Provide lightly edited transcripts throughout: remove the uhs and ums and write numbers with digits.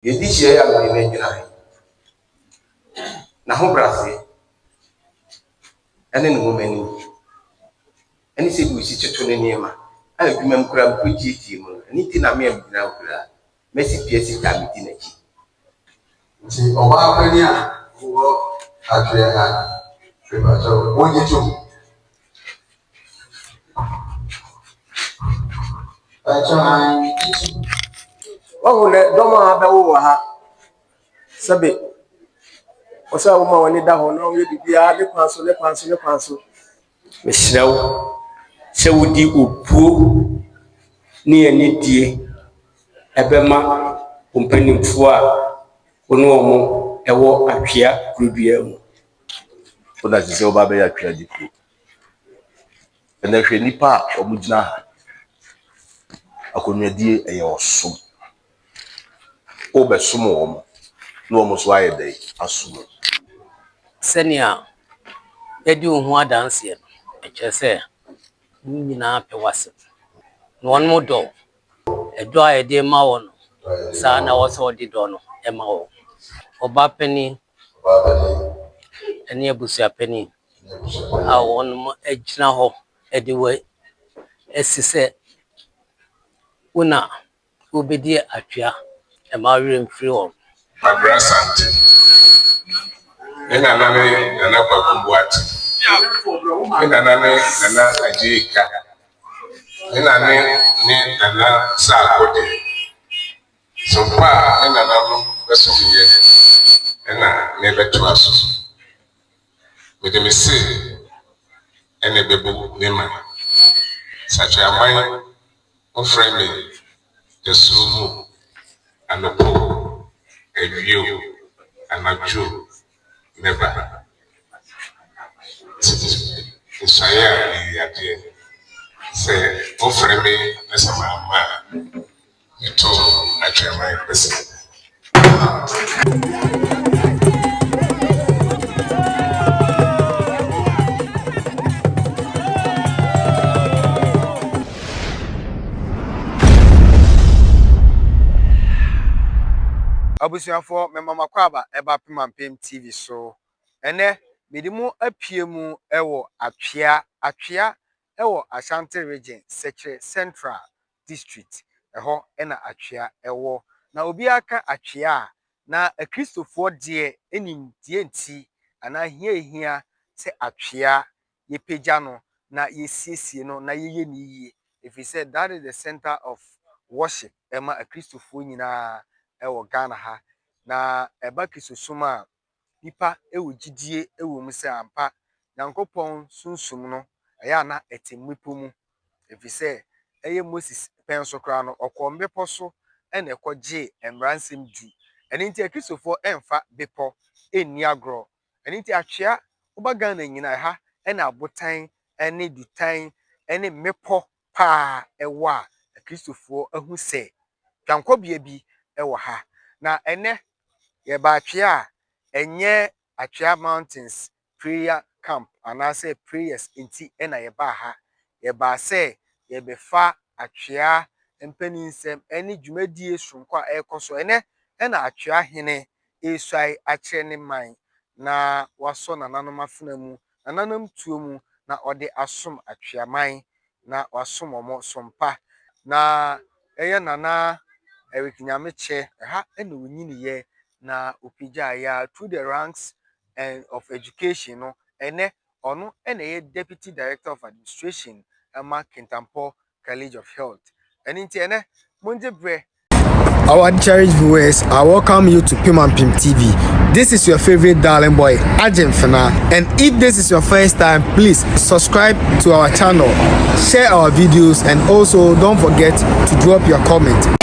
Ye this year I'm going to na ho brase ene no woman ene se bi si toto ne niema a bi mam kura ko GT mu ani ti na me am dina kura Messi PS ta mi ti na chi nti oba kwani a wo Atweahene prima so wonye tu Oh, le doma ba wo ha sabe osa wo ma woni da ho no ye bibia le kwanso me shirawo se wodi opuo ne enidie ebema kompanimfo a ono omo ewo Atwea kurudua mu ona se oba be ya Atwea dipo ene hwe nipa omugina ha akonwadie eye osom obesom wo no omo so aye dai asom senia edi ohu adanse ekyese ni nyina pe wase no ono do edo a ede ma wo no sa na wo so di do no e ma wo oba pani eni abusia pani a won agina ho edi we esise una obedi Atwea e ma wi mfiri wo Asante ina nana Kwaku Boateng ina nana Ajika ina nana Sakode so pa ina nana besuye ina ne betu aso with me say ene bebu nema sacha amai o frame the sumu anopo eview anajo never Israel ya die say o frame esa mama eto Atweahene person abusuafo memama kwaba eba pemampem TV so ene medimu apiemu ewo Atwea ewo Asante region Secretary Central District eho ena Atwea ewo na obi aka Atwea na Kristofo de enim die nti ana hia se Atwea yepeja no na yesiesie no na yeye ni yie if he said that is the center of worship ema Kristofo nyina ewo Ghana ha na eba kisosoma nipa ewo gidie ewo mu se ampa Nyankopɔn sunsum no eya na etemmipo mu efise eye Moses penso kra no okombepo so ene ekogye emransem di eni nti akrisofo emfa bepo eni agro eni nti Atwea oba Ghana nyina ha ene abotan ene dutan ene mepo pa ewa akrisofo ahu se twankobia bi ewo ha na ene yeba Atwea enye Atwea Mountains prayer camp anase prayers inti ena yeba ha yeba se yebefa Atwea empeninsem eni dwumadie sonkwa ekoso ene ena Atweahene esai akire ne man na waso nananom afena mu nananam tuo mu na ode asom Atwea man na wasom omo sompa na eye nana Erikinyameche ha ena onyiniye na opija ya through the ranks and of education no ene ono ene deputy director of administration ama Kintampo College of Health eni ene monje bre. Our cherished viewers, I welcome you to Pim TV. This is your favorite darling boy, Ajim Fana. And if this is your first time, please subscribe to our channel, share our videos, and also don't forget to drop your comment.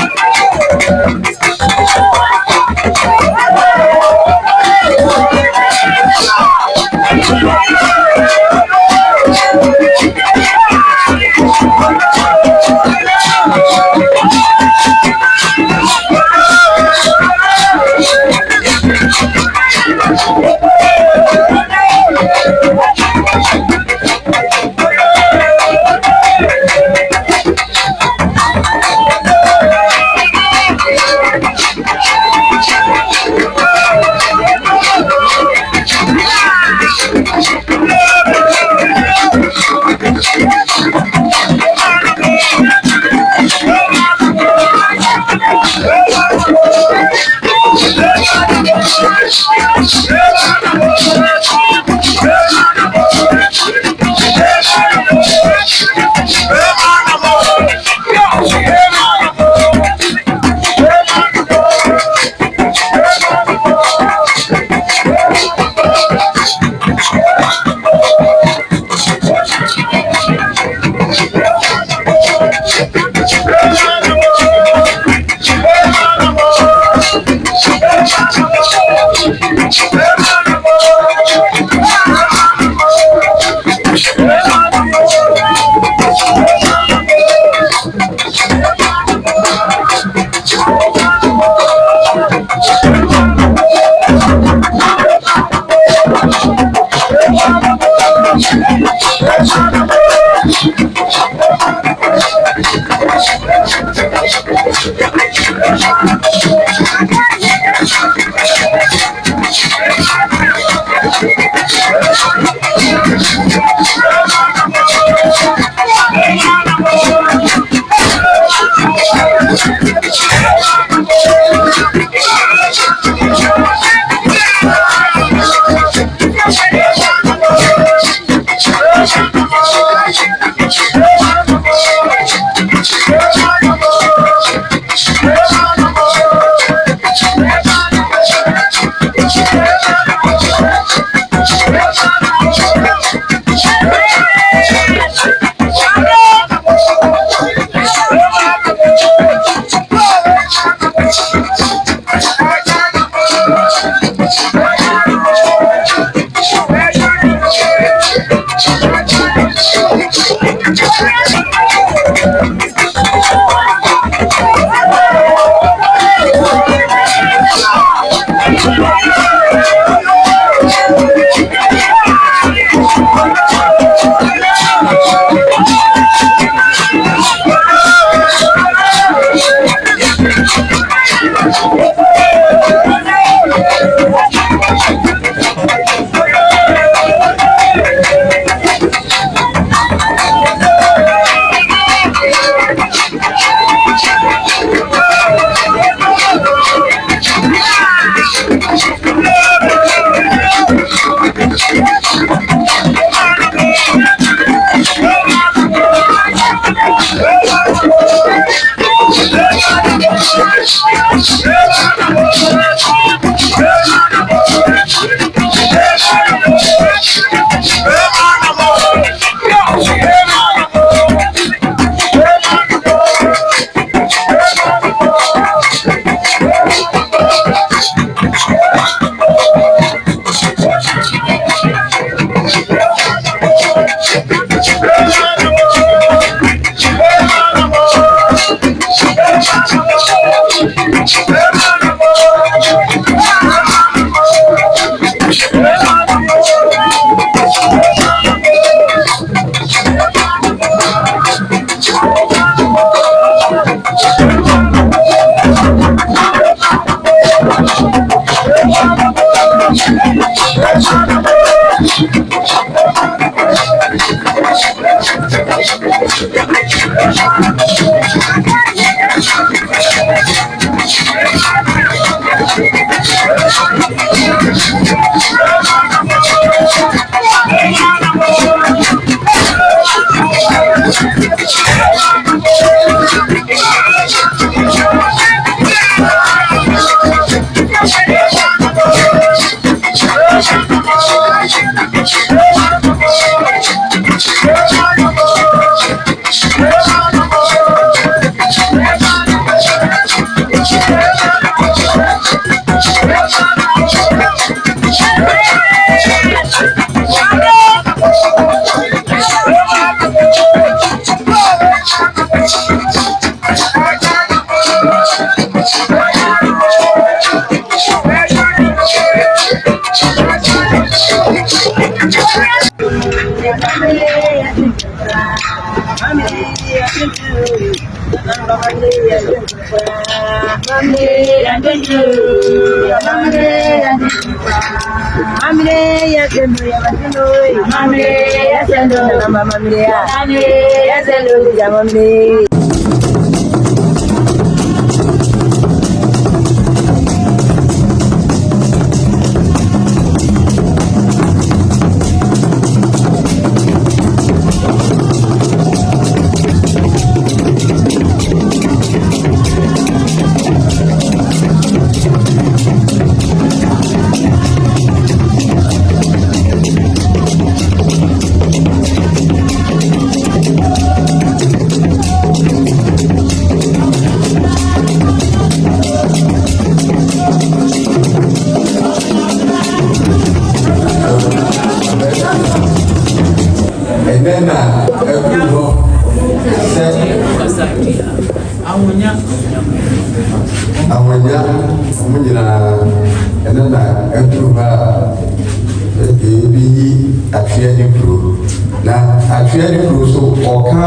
Atweahene kuro so ɔka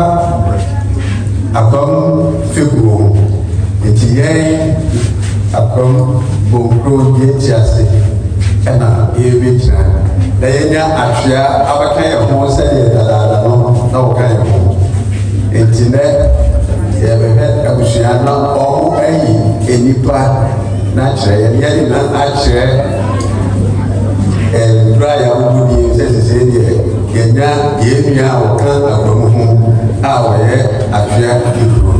apam figuro nti yɛn apam bonkuro yɛti ase ɛna yɛbɛgyina na yɛnya Atwea abɛka yɛn ho sɛdeɛ dadaada no na wɔka yɛn ho nti nɛ yɛbɛhwɛ abusua na ɔmo ayi nipa na akyerɛ yɛde na akyerɛ ndura yɛ awogu nie sɛ sɛsɛ deɛ yɛnya yɛnua a wɔka agbamu ho a wɔyɛ Atweahene kuro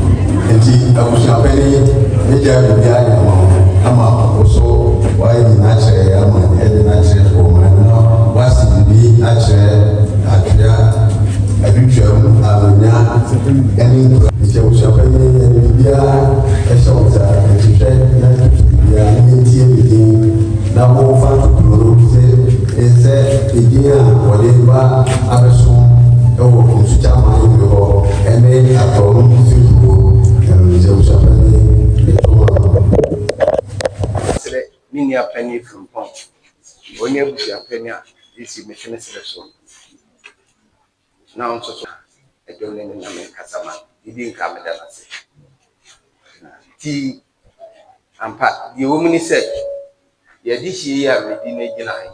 nti abusuapɛni megya biribi ayɛ ma ho ama wo so wɔayɛ nyina akyerɛ yɛ ama yɛde no akyerɛ wɔma na wɔasi biribi akyerɛ Atwea adutwam amonya ɛne nkura nti abusuapɛni yɛde biribiara ɛhyɛ wo nsa nti hwɛ na biribiara ne yɛntie bidin na wɔmfa ntokuro no sɛ ɛdin a wɔde ba abɛso ɛwɔ nsukyaman bi hɔ ɛne atɔm fikuo sɛ abusuapɛni ɛtɔm sɛ me nua pani frimpɔn onye abusuapɛni a yɛsi mehwene serɛ so na nso so ɛdɔm ne na menkasa ma bibi nka meda no ase nti ampa deɛ wɔ mu ne sɛ yɛde hyie yi a medi no gyina he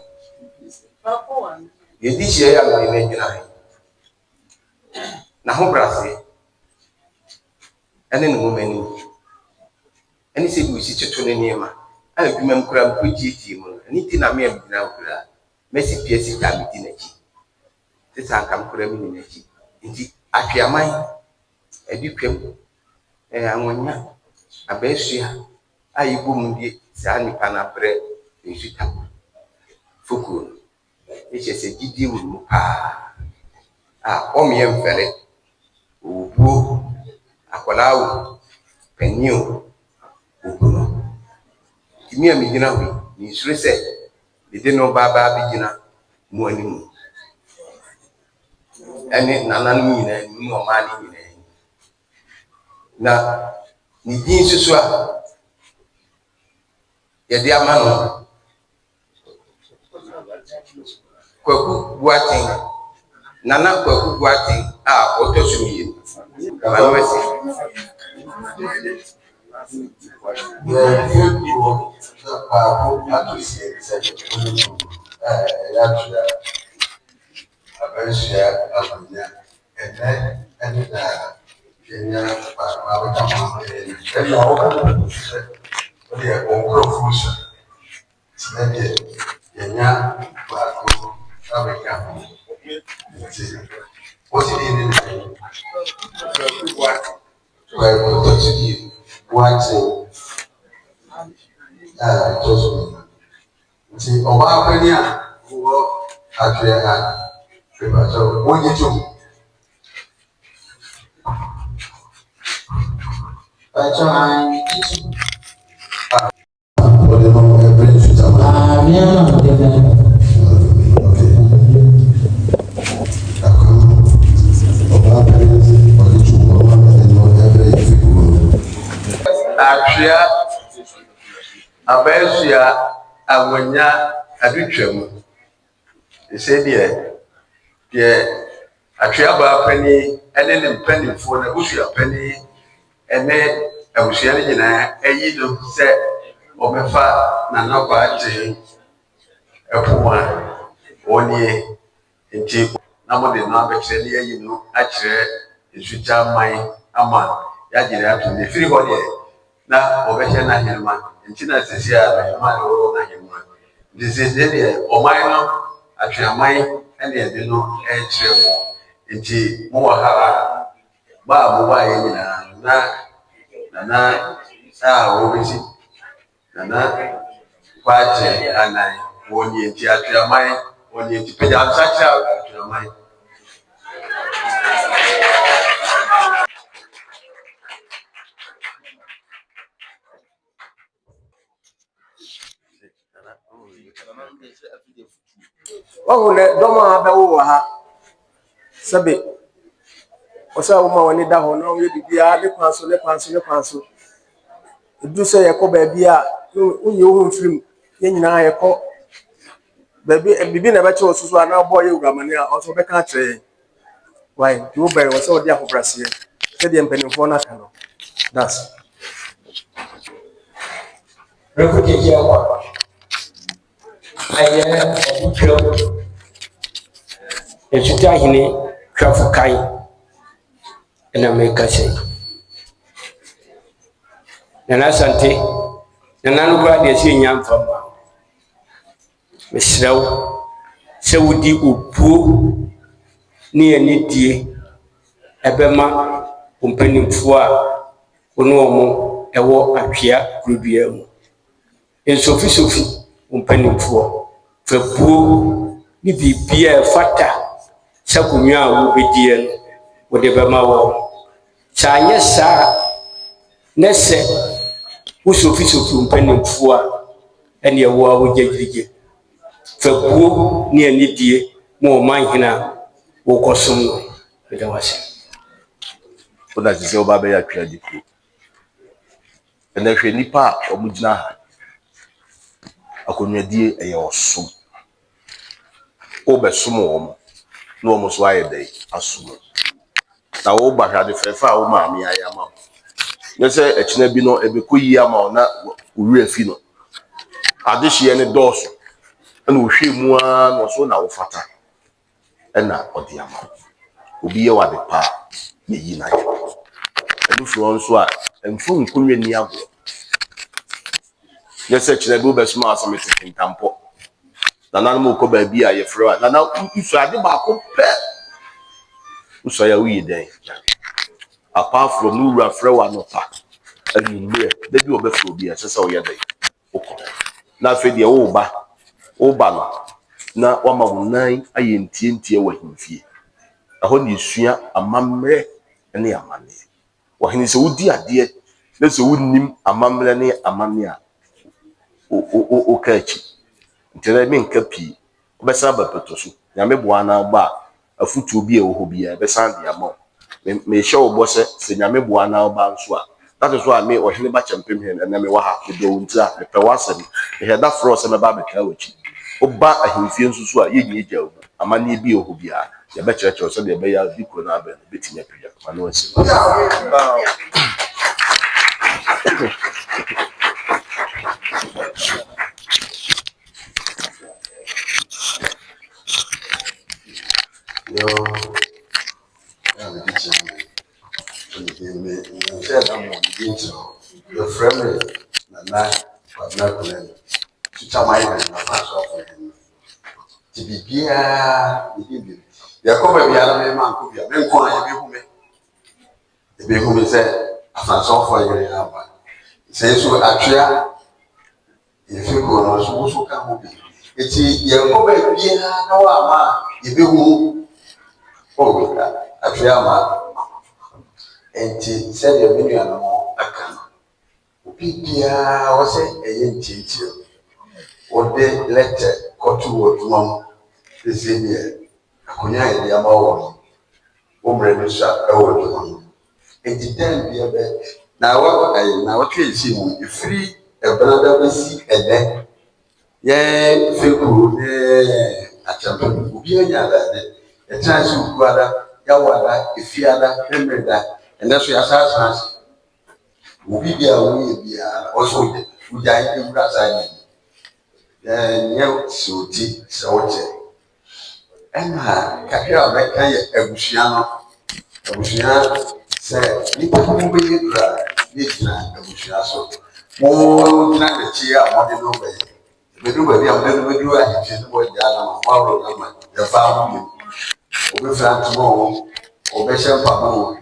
yɛde hyie yi a medi no gyina he na ho brase ɛne ne nwoma anim ɛne sɛ bi osi toto ne nneɛma a adwuma m koraa mpɔgyeetie mu no ɛne nti na me a megyina wo koraa mɛsi pia sika medi n'akyi te sɛ anka m koraa medi n'akyi nti Atweaman adi twam anwonya abaasua a yɛbɔ mu die saa nipa no abrɛ nsuta fokuo no ɛkyɛ sɛ gyidie wɔ mu paa a ɔmmyɛ mfɛre ɔwɔbuo akwadaa wo panyin o ɔbu no nti me a megyina hɔ yi mensuro sɛ mede no baabaa bɛgyina mu anim ɛne nananom nyinaa anim ne ɔmaa no nyinaa anim na ne din nso so a yɛde ama no Kwaku Boateng Nana Kwaku Boateng a ɔtɔ so mmienu Manwesi yɛfikuo Kwaku Atweahene sɛ Atwea abenhyia abanya ene ene na Kenya abeka ma ene awoka se ode onkrofo se tine Kenya Kwaku abeka what's the name of it? Well, watching just see Obama who Atweahene. So what you do? Atwea abenhyia awanya adutwam de Atwea ba pani ene ne mpanimfo na busua pani ene abusua ne nyina ayi no se omefa na nakwaate epoma oni nti na mo de na bekire ne ayi no akire esuja man ama ya gire ato ne firi ho de na obehye na hirma nti na sisi a ma no na hirma dizeze de oman no Atweaman ene de no ekire mo nti mo wahara ba mo ba ye nyina na wo bisi na kwaje anan woni nti Atweaman woni nti peja ansacha Atweaman Oh, doma abawo ha sabe osa wo ma woni da ho no ye bibia ne kwanso edu se yekọ ba bia unye wo mfirim ye nyina yekọ ba bibi na ba che osusu ana boy ewuramane a oso be ka kire why do bear wo se odi akobrase se de mpanimfo na ka no that's Rekodi ya kwa aya obutwa Atweahene twafukai na meka sei na Asante na nukura de si nyamfama mesraw se wudi opuo ne anidie ebema ompanimfo a ono omo ewo Atwea kurudua mu ensofi ompanimfo fapuo ni bibia fata sakunwa a wo bedie no wo de bema wo chanye sa nese usofi ompanimfo a ene ewo a wo gyagirige fapuo ni anidie mo man hina wo kosom no beda wase ona zise oba be ya Atwea dipo ene hwe nipa omugina ha akonwadie eye osom obesom wo no omo so ayede asom na wo ba hade fefa wo ma me ayama yese ekina bi no ebekoyi ama na uri afi no adehye ne doso na wo hwe mu a no so na wo fata na odi ama obi ye wade pa ye yi na ye enu fro nso a emfo nkonwe ni ago yese ekina bi obesoma asomete ntampo na nanmo ko ba bi a ye fro na usu ade ba ko pe usu ya wi den apart from no ura frewa no pa anumre da bi obefro bi a sese o ye den okọ na fe de wo ba no na wama wunan aye ntie wa himfie aho ni sua amamre ne amane wa hini se wudi ade na se wunnim amamre ne amane a o kachi ntele me nka pi obesa ba petoso nyame boa na ba afutu bi e wo ho bia besa dia mo me hye wo bo se nyame boa na ba nso a that is why me ohene ba champem he na me wa ha do ntia me pe wasem me he da fro se me ba be ka wachi oba ahimfie nsusu a yenye gya wo amane bi e ho bia ye be chereche so de be ya diko na ba betinya pija mane wasi Yo, I'm a teacher. Said I'm on the intro. Your friend is Nana, but not Glenn. To tell my man, my father for him. To be beer, you come baby, I don't man could be a man calling you. The big woman said, I found so for you. Says so, Atwea, if you go on, so also come be. It's your baby, no, ama, if you move. Oh, Atwea, and said your million more. I can. Bibia was a yen teacher. What they let go to what one the same year. Akunya, the amount of Umbrella, old one. And the time be a bed. Now, what I now treat him, you free a brother will see a day. Yea, Fiku, a champion will be a chance of brother, Yawada, if you are remember that, and that's your assassination. Obi bia wo bia also we die in Brazil so ti so wote ena kakra ba kan ye abusua se ni ko mo be yira ni na abusua so mo na na chi a mo de no be do ba bia mo de no be do a chi no bo ja na ma ro na ma ya fa mo obi fa tumo obi shempa mo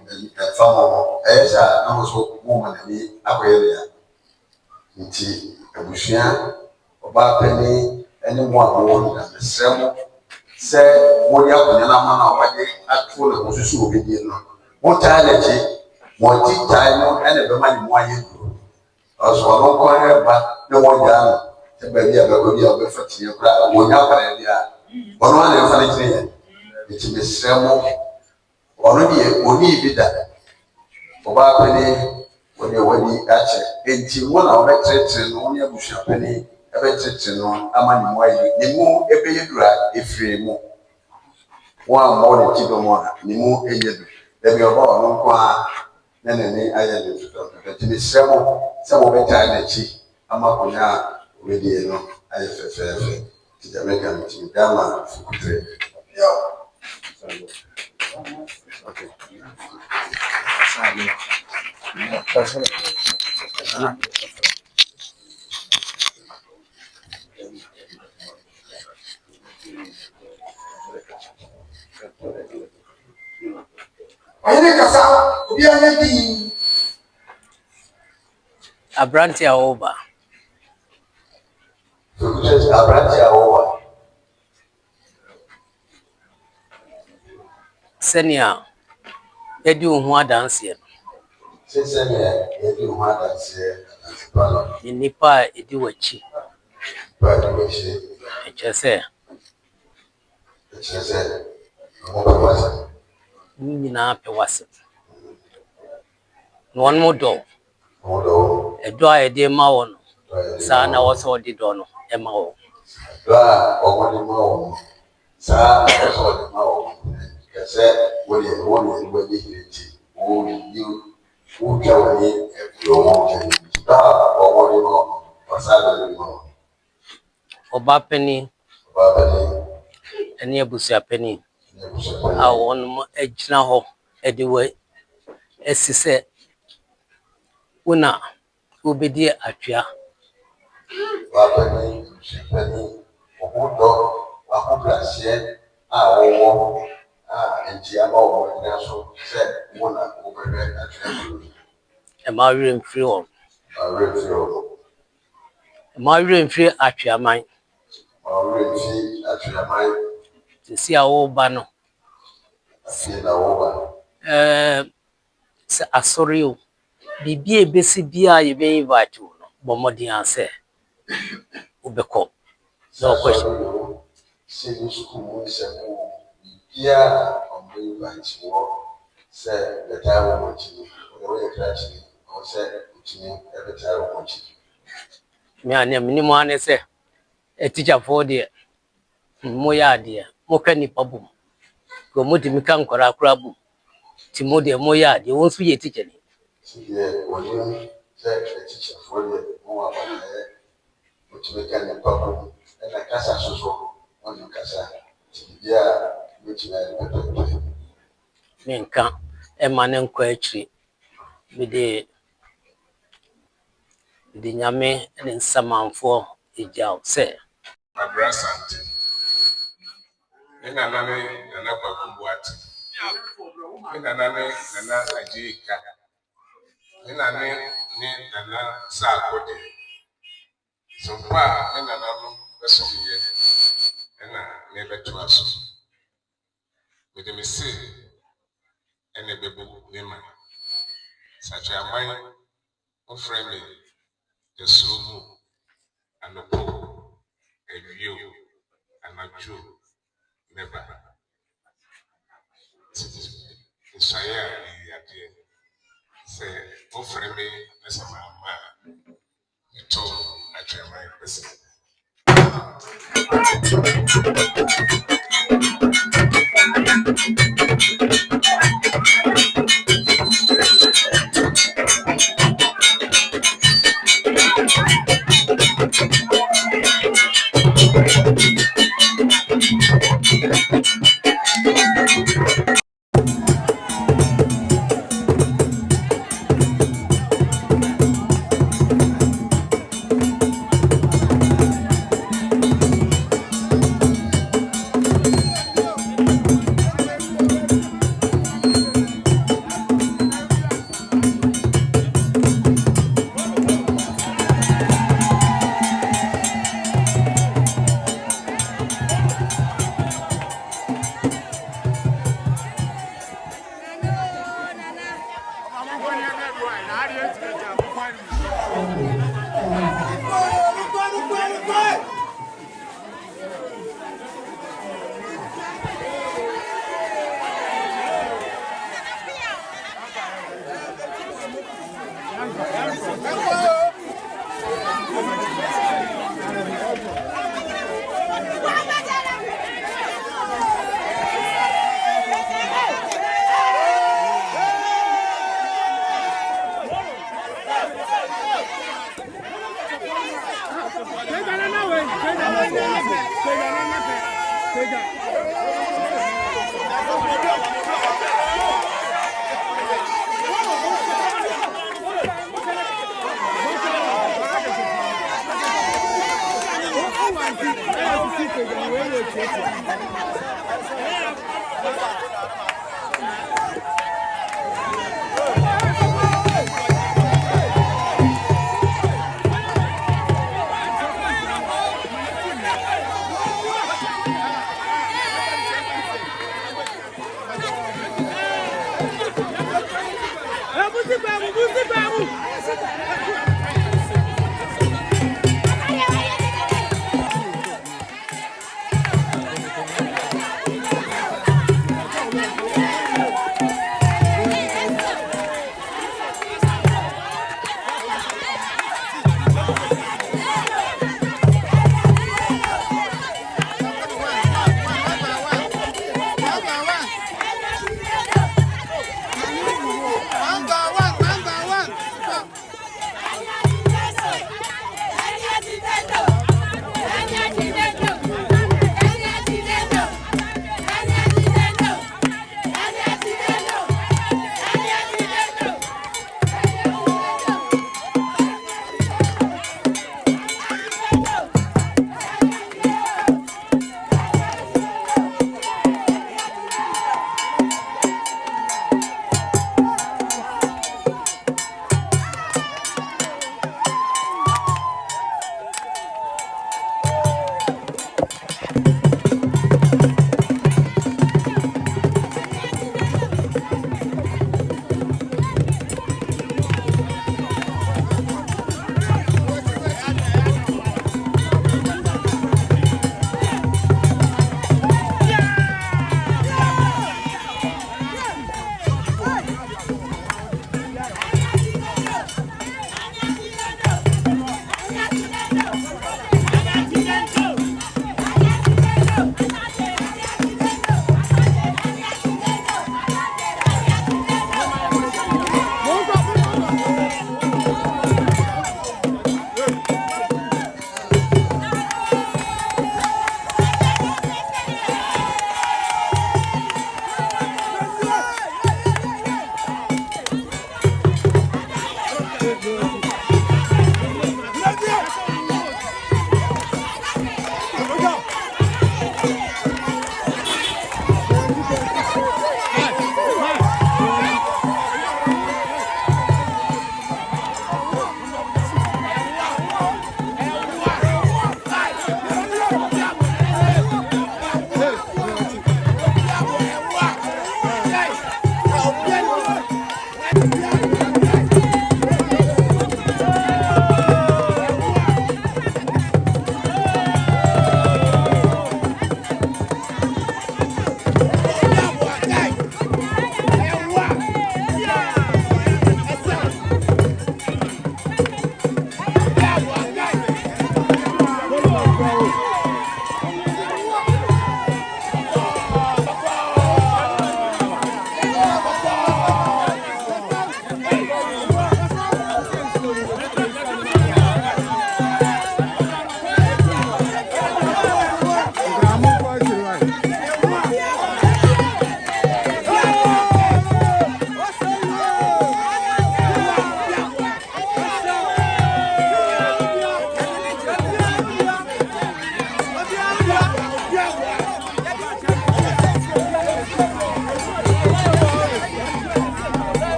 fa mo esa na mo so mo ma ni akoye ya nti abusua ọba pẹni ẹni mu àwọn na sẹmu sẹ wọn yà kọnyẹ náà máa wọn yẹ ato na wọn soso obi die no wọn taa n'akyi wọn ti taa no ẹna bẹma ne mu ayɛ duro ọsọ ọno nkọ ẹ ba ne wọn gya no ẹ baabi a bẹkọ bi a ọbẹ fa tiẹ kora wọn nya akwadaa bi a ọno a na ẹfa ne kyerɛ yɛ eti mesrɛmo ɔno deɛ oni bi da ɔbaa pɛni wɔde wɔde akyɛ enti wɔn a wɔbɛkyerɛkyerɛ no wɔn yɛ abusua pɛni ɛbɛkyerɛkyerɛ no ama ne mu ayɛ ne mu ɛbɛyɛ dura efiri mu wɔn a wɔn ne ti dɔm a ne mu ɛyɛ do ɛbi ɔbaa ɔno nko a ne n'ani ayɛ ne ntotɔ enti mesrɛmo sɛ wɔbɛtaa n'akyi ama akonnwa a wɔbɛdi no ayɛ fɛfɛɛfɛ ti dɛm ɛka no ti dama fukutere okay. Abranti Aoba. Senior, Edu Huadansian. In Nipa, Eduachi. HSA. Nina Pewasset. One more door. A dry dear Mawon. Sana was all the dono, Emma. Sa so de ma o kase wo de wo de hiti o you o twa ni e lo mo ke ta o wo de mo pasada de mo Oba penny any abusia penny. I want edge now anyway. As he said, Una Ubedi Atwea. penny o do a ku glacier a wo enti ama o na so se wo na o be atwa A Marian free all. refio A Marian free Atwea mine. o refi atwa mai To see our banner. se na wo ba Sorry, be a busy beer, you may invite you. Bomodi answer. Ubeko. No question. Say school say yeah on the bench say the time watching or catching or say every time watching. Me and minimum say a teacher for dear. Moya dear, Mokani Pabum. Go Mutimikan Korakrabu. Timodia Moya, the ones we teaching. Yeah, when you say a teacher for the more which we can the problem and a casa so on your casa. Yeah, we menka ɛma ne nkɔ akyiri mede nyame ne nsamanfoɔ egyaw sɛ Asante. Nana Kwaku Boateng. Nana Atwea. Nana Sakode. So far, nana no besuye. Nana never to us. With the missing and a baby woman. Such a mind of framing the soul and the poor, a view and a Jew. Never. Saya idea. Say, offer me as a man. You told Atweahene person.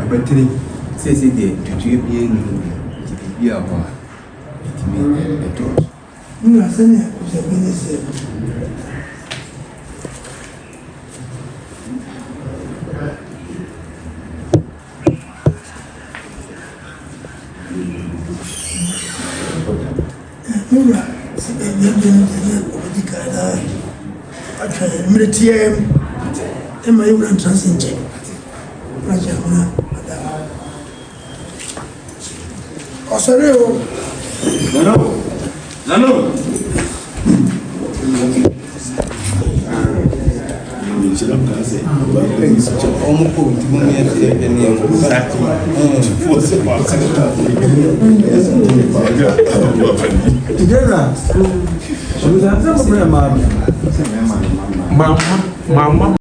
Abatiri, say, the Yeah, boy. It means a door. No, I said it was a minister. Mama.